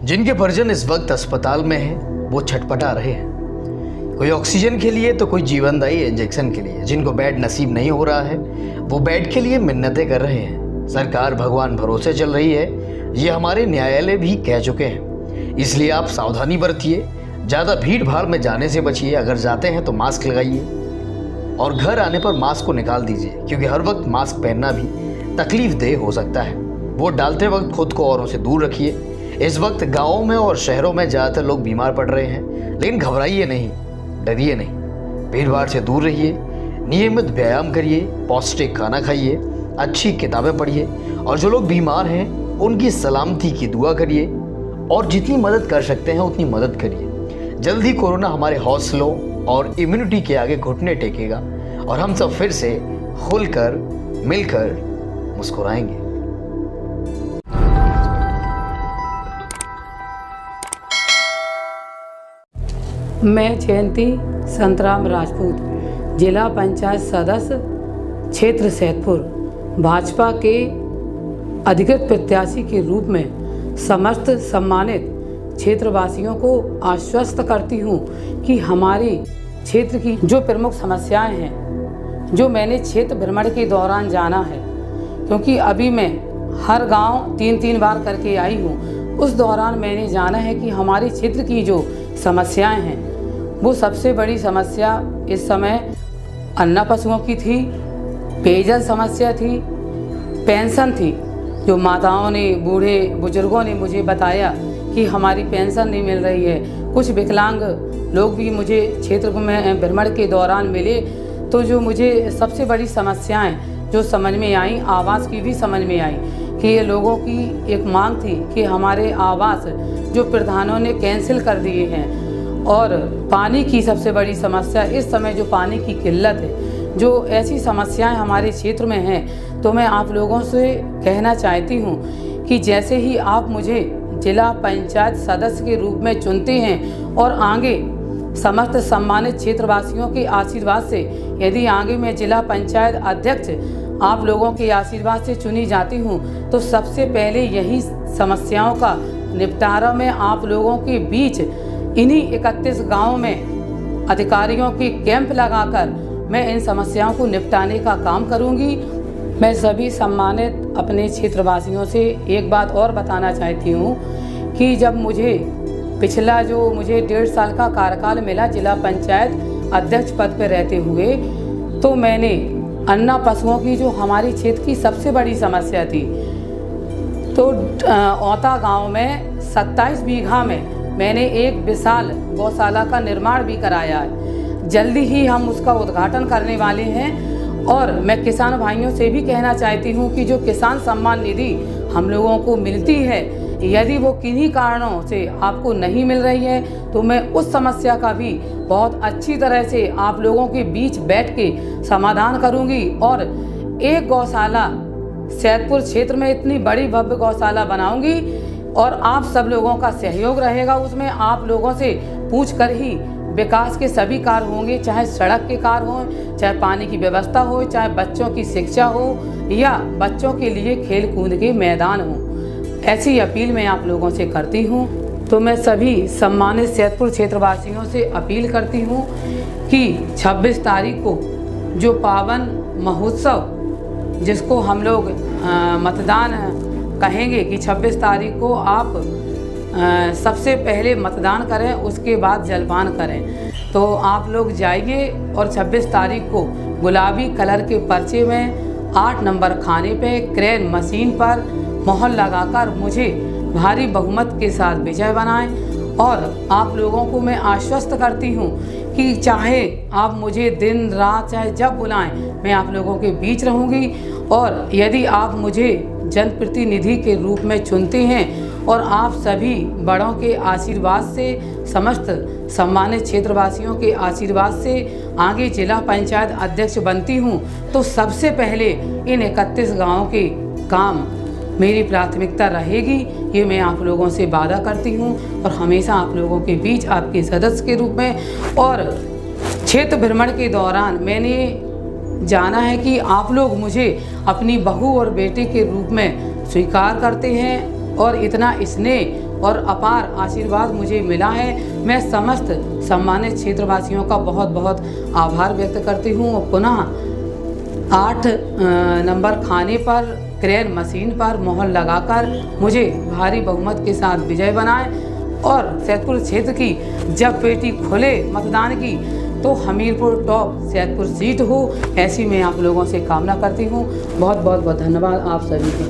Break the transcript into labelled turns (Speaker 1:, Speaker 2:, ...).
Speaker 1: जिनके परिजन इस वक्त अस्पताल में हैं वो छटपटा रहे हैं, कोई ऑक्सीजन के लिए तो कोई जीवनदायी इंजेक्शन के लिए। जिनको बेड नसीब नहीं हो रहा है वो बेड के लिए मिन्नतें कर रहे हैं। सरकार भगवान भरोसे चल रही है, ये हमारे न्यायालय भी कह चुके हैं। इसलिए आप सावधानी बरतिए, ज़्यादा भीड़ भाड़ में जाने से बचिए। अगर जाते हैं तो मास्क लगाइए और घर आने पर मास्क को निकाल दीजिए, क्योंकि हर वक्त मास्क पहनना भी तकलीफदेह हो सकता है। वोट डालते वक्त खुद को औरों से दूर रखिए। इस वक्त गाँवों में और शहरों में ज़्यादातर लोग बीमार पड़ रहे हैं, लेकिन घबराइए नहीं, डरिए नहीं। भीड़ भाड़ से दूर रहिए, नियमित व्यायाम करिए, पौष्टिक खाना खाइए, अच्छी किताबें पढ़िए और जो लोग बीमार हैं उनकी सलामती की दुआ करिए और जितनी मदद कर सकते हैं उतनी मदद करिए। जल्द ही कोरोना हमारे हौसलों और इम्यूनिटी के आगे घुटने टेकेगा और हम सब फिर से खुलकर मिलकर मुस्कुराएंगे।
Speaker 2: मैं जयंती संतराम राजपूत, जिला पंचायत सदस्य क्षेत्र सैदपुर, भाजपा के अधिकृत प्रत्याशी के रूप में समस्त सम्मानित क्षेत्रवासियों को आश्वस्त करती हूं कि हमारे क्षेत्र की जो प्रमुख समस्याएं हैं, जो मैंने क्षेत्र भ्रमण के दौरान जाना है, क्योंकि अभी मैं हर गांव 3-3 बार करके आई हूं, उस दौरान मैंने जाना है कि हमारे क्षेत्र की जो समस्याएं हैं वो सबसे बड़ी समस्या इस समय अन्ना पशुओं की थी, पेयजल समस्या थी, पेंशन थी। जो माताओं ने, बूढ़े बुजुर्गों ने मुझे बताया कि हमारी पेंशन नहीं मिल रही है। कुछ विकलांग लोग भी मुझे क्षेत्र में भ्रमण के दौरान मिले, तो जो मुझे सबसे बड़ी समस्याएं जो समझ में आई, आवास की भी समझ में आई कि ये लोगों की एक मांग थी कि हमारे आवास जो प्रधानों ने कैंसिल कर दिए हैं। और पानी की सबसे बड़ी समस्या इस समय जो पानी की किल्लत है, जो ऐसी समस्याएं हमारे क्षेत्र में हैं, तो मैं आप लोगों से कहना चाहती हूं कि जैसे ही आप मुझे जिला पंचायत सदस्य के रूप में चुनते हैं और आगे समस्त सम्मानित क्षेत्रवासियों के आशीर्वाद से यदि आगे मैं जिला पंचायत अध्यक्ष आप लोगों के आशीर्वाद से चुनी जाती हूं, तो सबसे पहले यही समस्याओं का निपटारा मैं आप लोगों के बीच इन्हीं 31 गाँव में अधिकारियों के कैंप लगाकर मैं इन समस्याओं को निपटाने का काम करूंगी। मैं सभी सम्मानित अपने क्षेत्रवासियों से एक बात और बताना चाहती हूं कि जब मुझे पिछला जो मुझे 1.5 साल का कार्यकाल मिला जिला पंचायत अध्यक्ष पद पर रहते हुए, तो मैंने अन्ना पशुओं की जो हमारी क्षेत्र की सबसे बड़ी समस्या थी, तो औता गांव में 27 बीघा में मैंने एक विशाल गौशाला का निर्माण भी कराया है। जल्दी ही हम उसका उद्घाटन करने वाले हैं। और मैं किसान भाइयों से भी कहना चाहती हूं कि जो किसान सम्मान निधि हम लोगों को मिलती है, यदि वो किन्हीं कारणों से आपको नहीं मिल रही है, तो मैं उस समस्या का भी बहुत अच्छी तरह से आप लोगों के बीच बैठ के समाधान करूंगी। और एक गौशाला सैदपुर क्षेत्र में इतनी बड़ी भव्य गौशाला बनाऊंगी और आप सब लोगों का सहयोग रहेगा उसमें। आप लोगों से पूछ कर ही विकास के सभी कार्य होंगे, चाहे सड़क के कार्य हों, चाहे पानी की व्यवस्था हो, चाहे बच्चों की शिक्षा हो या बच्चों के लिए खेल कूद के मैदान हो। ऐसी अपील मैं आप लोगों से करती हूँ। तो मैं सभी सम्मानित सैदपुर क्षेत्रवासियों से अपील करती हूँ कि 26 तारीख को जो पावन महोत्सव जिसको हम लोग मतदान कहेंगे कि 26 तारीख को आप सबसे पहले मतदान करें, उसके बाद जलपान करें। तो आप लोग जाइए और 26 तारीख को गुलाबी कलर के पर्चे में 8 नंबर खाने पे क्रेन मशीन पर मोहर लगाकर मुझे भारी बहुमत के साथ विजय बनाएं। और आप लोगों को मैं आश्वस्त करती हूँ कि चाहे आप मुझे दिन रात चाहे जब बुलाएं, मैं आप लोगों के बीच रहूँगी। और यदि आप मुझे जनप्रतिनिधि के रूप में चुनते हैं और आप सभी बड़ों के आशीर्वाद से, समस्त सम्मानित क्षेत्रवासियों के आशीर्वाद से आगे जिला पंचायत अध्यक्ष बनती हूँ, तो सबसे पहले इन 31 गाँवों के काम मेरी प्राथमिकता रहेगी। ये मैं आप लोगों से वादा करती हूँ और हमेशा आप लोगों के बीच आपके सदस्य के रूप में। और क्षेत्र भ्रमण के दौरान मैंने जाना है कि आप लोग मुझे अपनी बहू और बेटे के रूप में स्वीकार करते हैं और इतना स्नेह और अपार आशीर्वाद मुझे मिला है। मैं समस्त सम्मानित क्षेत्रवासियों का बहुत बहुत आभार व्यक्त करती हूँ। और पुनः 8 नंबर खाने पर क्रैन मशीन पर मोहर लगाकर मुझे भारी बहुमत के साथ विजय बनाएं और सैदपुर क्षेत्र की जब पेटी खुले मतदान की तो हमीरपुर टॉप सैदपुर सीट हो, ऐसी मैं आप लोगों से कामना करती हूँ। बहुत बहुत धन्यवाद आप सभी को।